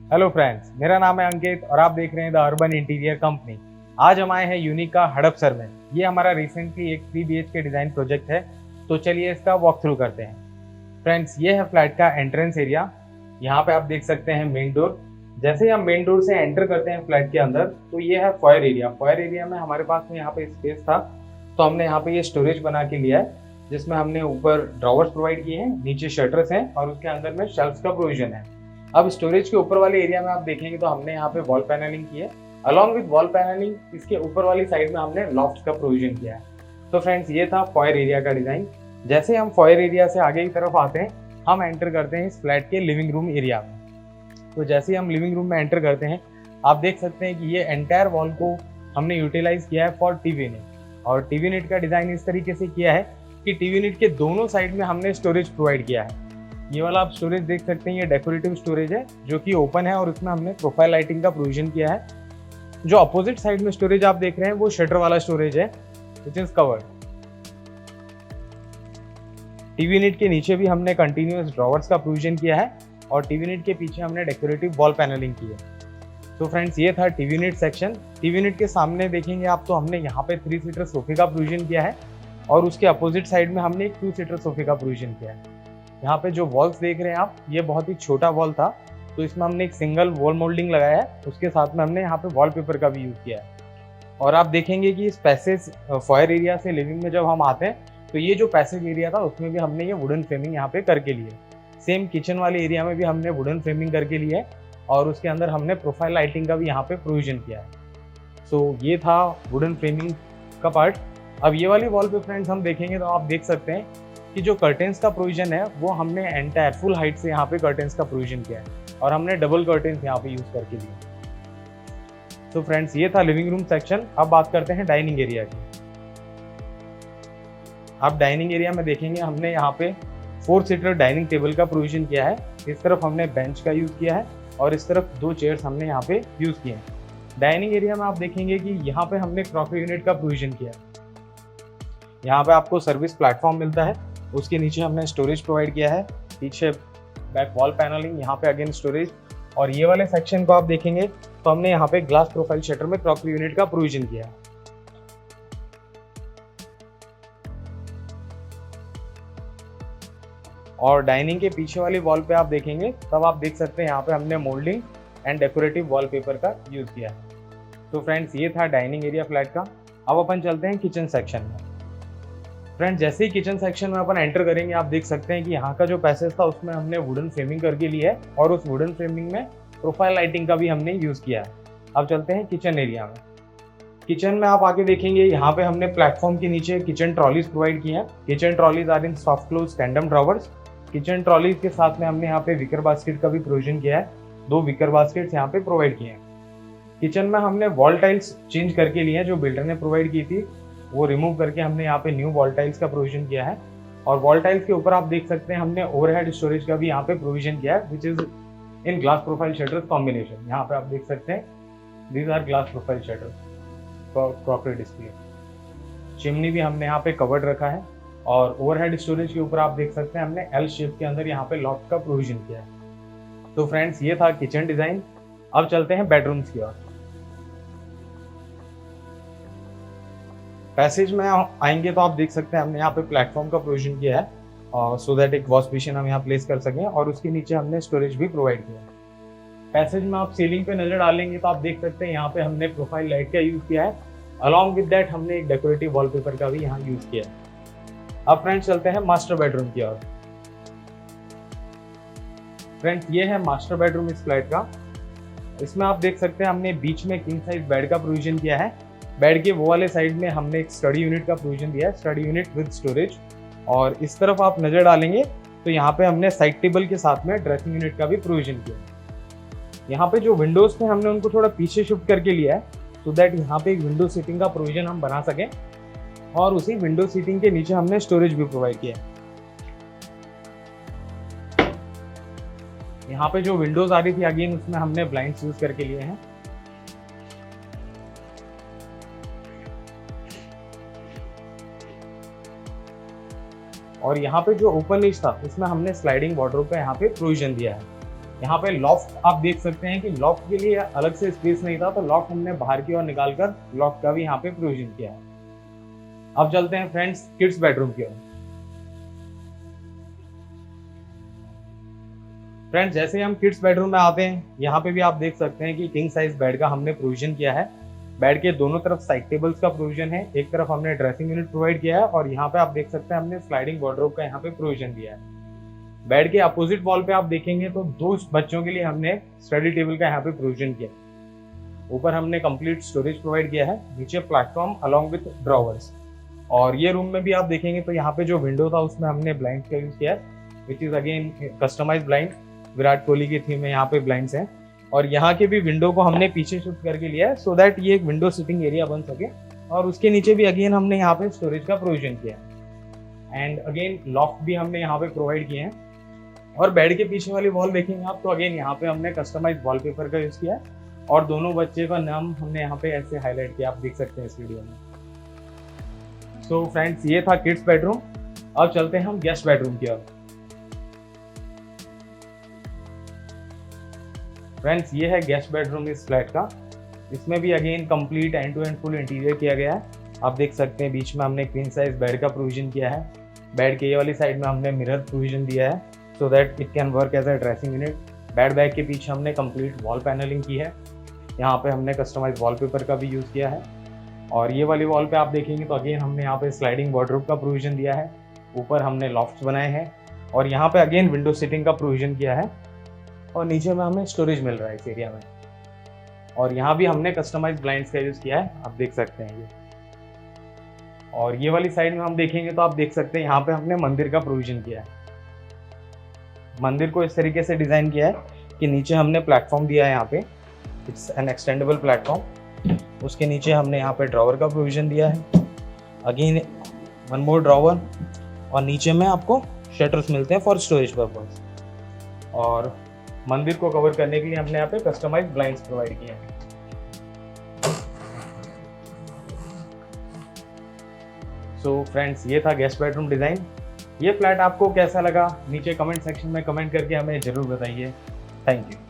Hello friends, मेरा नाम है अंकित और आप देख रहे हैं द अर्बन इंटीरियर कंपनी। आज हम आए हैं यूनिक का हड़पसर में। ये हमारा रिसेंटली एक 3 BHK डिज़ाइन प्रोजेक्ट है, तो चलिए इसका वॉक थ्रू करते हैं। फ्रेंड्स, ये है फ्लैट का एंट्रेंस एरिया। यहाँ पे आप देख सकते हैं मेन डोर। जैसे ही हम मेन डोर से एंटर करते हैं फ्लैट के अंदर, तो ये है फॉयर एरिया। फॉयर एरिया में हमारे पास में यहाँ पे स्पेस था, तो हमने यहाँ पे ये स्टोरेज बना के लिया है, जिसमें हमने ऊपर ड्रॉवर्स प्रोवाइड किए हैं, नीचे शटर्स हैं और उसके अंदर में शेल्फ्स का प्रोविजन है। अब स्टोरेज के ऊपर वाले एरिया में आप देखेंगे तो हमने यहाँ पे वॉल पैनलिंग की है। अलॉन्ग विद वॉल पैनलिंग इसके ऊपर वाली साइड में हमने लॉफ्ट का प्रोविजन किया है। तो फ्रेंड्स, ये था फॉयर एरिया का डिजाइन। जैसे हम फॉयर एरिया से आगे की तरफ आते हैं, हम एंटर करते हैं इस फ्लैट के लिविंग रूम एरिया में। तो जैसे ही हम लिविंग रूम में एंटर करते हैं, आप देख सकते हैं कि ये एंटायर वॉल को हमने यूटिलाइज किया है फॉर टीवी यूनिट। और टीवी यूनिट का डिजाइन इस तरीके से किया है कि टीवी यूनिट के दोनों साइड में हमने स्टोरेज प्रोवाइड किया है। ये वाला आप स्टोरेज देख सकते हैं, ये डेकोरेटिव स्टोरेज है जो कि ओपन है और उसमें हमने प्रोफाइल लाइटिंग का प्रोविजन किया है। जो अपोजिट साइड में स्टोरेज आप देख रहे हैं वो शटर वाला स्टोरेज है which is covered. TV unit के नीचे भी हमने कंटिन्यूअस ड्रॉवर्स का प्रोविजन किया है और टीवी यूनिट के पीछे हमने डेकोरेटिव वॉल पैनलिंग की है। तो फ्रेंड्स, ये था TV unit section. TV unit के सामने देखेंगे आप तो हमने यहाँ पे 3 सीटर सोफे का प्रोविजन किया है और उसके अपोजिट साइड में हमने एक 2 सीटर सोफे का प्रोविजन किया है। यहाँ पे जो वॉल्स देख रहे हैं आप, ये बहुत ही छोटा वॉल था, तो इसमें हमने एक सिंगल वॉल मोल्डिंग लगाया है। उसके साथ में हमने यहाँ पे वॉलपेपर का भी यूज़ किया है। और आप देखेंगे कि इस पैसेज फॉयर एरिया से लिविंग में जब हम आते हैं, तो ये जो पैसेज एरिया था उसमें भी हमने ये वुडन फ्रेमिंग यहाँ पे करके ली है। सेम किचन वाले एरिया में भी हमने वुडन फ्रेमिंग करके ली है और उसके अंदर हमने प्रोफाइल लाइटिंग का भी यहाँ पे प्रोविजन किया है। सो ये था वुडन फ्रेमिंग का पार्ट। अब ये वाली वॉल पे फ्रेंड्स हम देखेंगे तो आप देख सकते हैं कि जो कर्टेंस का प्रोविजन है वो हमने एंटायर फुल हाइट से यहाँ पे कर्टेंस का प्रोविजन किया है और हमने डबल कर्टेंस यहाँ पे यूज करके लिए। तो फ्रेंड्स, ये था लिविंग रूम सेक्शन। अब बात करते हैं डाइनिंग एरिया की। आप डाइनिंग एरिया में देखेंगे हमने यहाँ पे 4 सीटर डाइनिंग टेबल का प्रोविजन किया है। इस तरफ हमने बेंच का यूज किया है और इस तरफ 2 चेयर्स हमने यहाँ पे यूज किए हैं। डाइनिंग एरिया में आप देखेंगे कि यहाँ पे हमने क्रॉकरी यूनिट का प्रोविजन किया है। यहाँ पे आपको सर्विस प्लेटफॉर्म मिलता है, उसके नीचे हमने स्टोरेज प्रोवाइड किया है, पीछे बैक वॉल पैनलिंग, यहाँ पे अगेन स्टोरेज। और ये वाले सेक्शन को आप देखेंगे तो हमने यहाँ पे ग्लास प्रोफाइल शटर में क्रॉकरी यूनिट का प्रोविजन किया है। और डाइनिंग के पीछे वाली वॉल पे आप देखेंगे तब आप देख सकते हैं यहाँ पे हमने मोल्डिंग एंड डेकोरेटिव वॉलपेपर का यूज किया है। तो फ्रेंड्स, ये था डाइनिंग एरिया फ्लैट का। अब अपन चलते हैं किचन सेक्शन में। फ्रेंड्स, जैसे ही किचन सेक्शन में अपन एंटर करेंगे आप देख सकते हैं कि यहाँ का जो पैसेज था उसमें हमने वुडन फ्रेमिंग करके ली है और उस वुडन फ्रेमिंग में प्रोफाइल लाइटिंग का भी हमने यूज किया है। अब चलते हैं किचन एरिया में। किचन में आप आगे देखेंगे यहाँ पे हमने प्लेटफॉर्म के नीचे किचन ट्रॉलीज प्रोवाइड की हैं। Kitchen trolleys are in soft close tandem drawers. Kitchen trolleys के साथ में हमने यहाँ पे विकर बास्केट का भी प्रोविजन किया है। 2 विकर बास्केट्स यहाँ पे प्रोवाइड किए हैं। किचन में हमने वॉल टाइल्स चेंज करके लिए हैं, जो बिल्डर ने प्रोवाइड की थी वो रिमूव करके हमने यहाँ पे न्यू वॉल टाइल्स का प्रोविजन किया है। और वॉल टाइल्स के ऊपर आप देख सकते हैं हमने ओवरहेड स्टोरेज का भी यहाँ पे प्रोविजन किया है, which is in glass profile shutters combination. यहाँ पे आप देख सकते हैं these are glass profile shutters for crockery display. Chimney भी हमने यहाँ पे कवर्ड रखा है और ओवरहेड स्टोरेज के ऊपर आप देख सकते हैं हमने एल शेप के अंदर यहाँ पे लॉफ्ट का प्रोविजन किया है। तो फ्रेंड्स, ये था किचन डिजाइन। अब चलते हैं बेडरूम्स की ओर। पैसेज में आएंगे तो आप देख सकते हैं हमने यहाँ पे प्लेटफॉर्म का प्रोविजन किया है और सो दैट एक वॉश बेसिन हम यहाँ प्लेस कर सकें और उसके नीचे हमने स्टोरेज भी प्रोवाइड किया है। पैसेज में आप सीलिंग पे नजर डालेंगे तो आप देख सकते हैं यहाँ पे हमने प्रोफाइल लाइट का यूज किया है। अलॉन्ग विद दैट हमने एक डेकोरेटिव वॉलपेपर का भी यहाँ यूज किया है। अब फ्रेंड्स, चलते हैं मास्टर बेडरूम की ओर। फ्रेंड्स, ये है मास्टर बेडरूम इस फ्लैट का। इसमें आप देख सकते हैं हमने बीच में किंग साइज बेड का प्रोविजन किया है। बेड के वो वाले साइड में हमने एक स्टडी यूनिट का प्रोविजन दिया है, स्टडी यूनिट विद स्टोरेज। और इस तरफ आप नजर डालेंगे तो यहाँ पे हमने साइड टेबल के साथ में ड्रेसिंग यूनिट का भी प्रोविजन किया है। यहाँ पे जो विंडोज थे हमने उनको थोड़ा पीछे शिफ्ट करके लिया है सो दैट यहाँ पे एक विंडो सीटिंग का प्रोविजन हम बना सकें और उसी विंडो सीटिंग के नीचे हमने स्टोरेज भी प्रोवाइड किया है। यहाँ पे जो विंडोज आ रही थी अगेन उसमें हमने ब्लाइंड्स यूज करके लिए हैं। और यहाँ पे जो ओपन नीच था उसमें हमने स्लाइडिंग वार्डरोब का यहाँ पे प्रोविजन दिया है। यहाँ पे लॉफ्ट आप देख सकते हैं कि लॉफ्ट के लिए अलग से स्पेस नहीं था, तो लॉफ्ट हमने बाहर की ओर निकालकर लॉफ्ट का भी यहाँ पे प्रोविजन किया है। अब चलते हैं फ्रेंड्स किड्स बेडरूम की ओर। फ्रेंड्स जैसे हम किड्स बेडरूम में आते हैं, यहाँ पे भी आप देख सकते हैं कि किंग साइज बेड का हमने प्रोविजन किया है। बेड के दोनों तरफ साइड टेबल्स का प्रोविजन है, एक तरफ हमने ड्रेसिंग यूनिट प्रोवाइड किया है और यहाँ पे आप देख सकते हैं हमने स्लाइडिंग वार्डरोब का यहाँ पे प्रोविजन दिया है। बेड के अपोजिट वॉल पे आप देखेंगे तो 2 बच्चों के लिए हमने स्टडी टेबल का यहाँ पे प्रोविजन किया है। ऊपर हमने कंप्लीट स्टोरेज प्रोवाइड किया है, नीचे प्लेटफॉर्म अलॉन्ग विद ड्रॉवर्स। और ये रूम में भी आप देखेंगे तो यहाँ पे जो विंडो था उसमें हमने ब्लाइंड का यूज किया है, which is again customize blind. Virat Kohli की थीम में यहाँ पे ब्लाइंड्स हैं और यहाँ के भी विंडो को हमने पीछे शिफ्ट करके लिया है सो दैट ये एक विंडो सिटिंग एरिया बन सके। और उसके नीचे भी अगेन हमने यहाँ पे स्टोरेज का प्रोविजन किया है एंड अगेन लॉफ्ट भी हमने यहाँ पे प्रोवाइड किए हैं। और बेड के पीछे वाली वॉल देखेंगे आप तो अगेन यहाँ पे हमने कस्टमाइज वॉलपेपर का यूज किया है और दोनों बच्चे का नाम हमने यहाँ पे ऐसे हाईलाइट किया, आप देख सकते हैं इस वीडियो में। सो फ्रेंड्स ये था किड्स बेडरूम। अब चलते हैं हम गेस्ट बेडरूम की ओर। फ्रेंड्स ये है गेस्ट बेडरूम इस फ्लैट का। इसमें भी again complete end to end full interior किया गया है। आप देख सकते हैं बीच में हमने क्वीन साइज बेड का प्रोविजन किया है। बेड के ये वाली साइड में हमने मिरर प्रोविजन दिया है so that it can work as a dressing unit. Bed back के पीछे हमने कंप्लीट वॉल पैनलिंग की है। यहाँ पे हमने कस्टमाइज वॉलपेपर का भी यूज़ किया है। और ये वाली वॉल पे आप देखेंगे तो अगेन हमने यहाँ पे स्लाइडिंग वार्डरोब का प्रोविजन दिया है। ऊपर हमने लॉफ्ट्स बनाए हैं और यहाँ पे अगेन विंडो सीटिंग का प्रोविजन किया है और नीचे में हमें स्टोरेज मिल रहा है इस एरिया में। और यहाँ भी हमने कस्टमाइज ब्लाइंड्स का यूज़ किया है, आप देख सकते हैं ये। और ये वाली साइड में हम देखेंगे तो आप देख सकते हैं यहाँ पे हमने मंदिर का प्रोविजन किया है। मंदिर को इस तरीके से डिज़ाइन किया है कि नीचे हमने प्लेटफॉर्म दिया है, यहाँ पे इट्स एन एक्सटेंडेबल प्लेटफॉर्म। उसके नीचे हमने यहाँ पे ड्रॉवर का प्रोविजन दिया है, अगेन वन मोर ड्रॉवर। और नीचे में आपको शटर्स मिलते हैं फॉर स्टोरेज पर्पज। और मंदिर को कवर करने के लिए हमने यहाँ पे कस्टमाइज ब्लाइंड्स प्रोवाइड किए हैं। सो फ्रेंड्स ये था गेस्ट बेडरूम डिज़ाइन। ये फ्लैट आपको कैसा लगा नीचे कमेंट सेक्शन में कमेंट करके हमें ज़रूर बताइए। Thank you.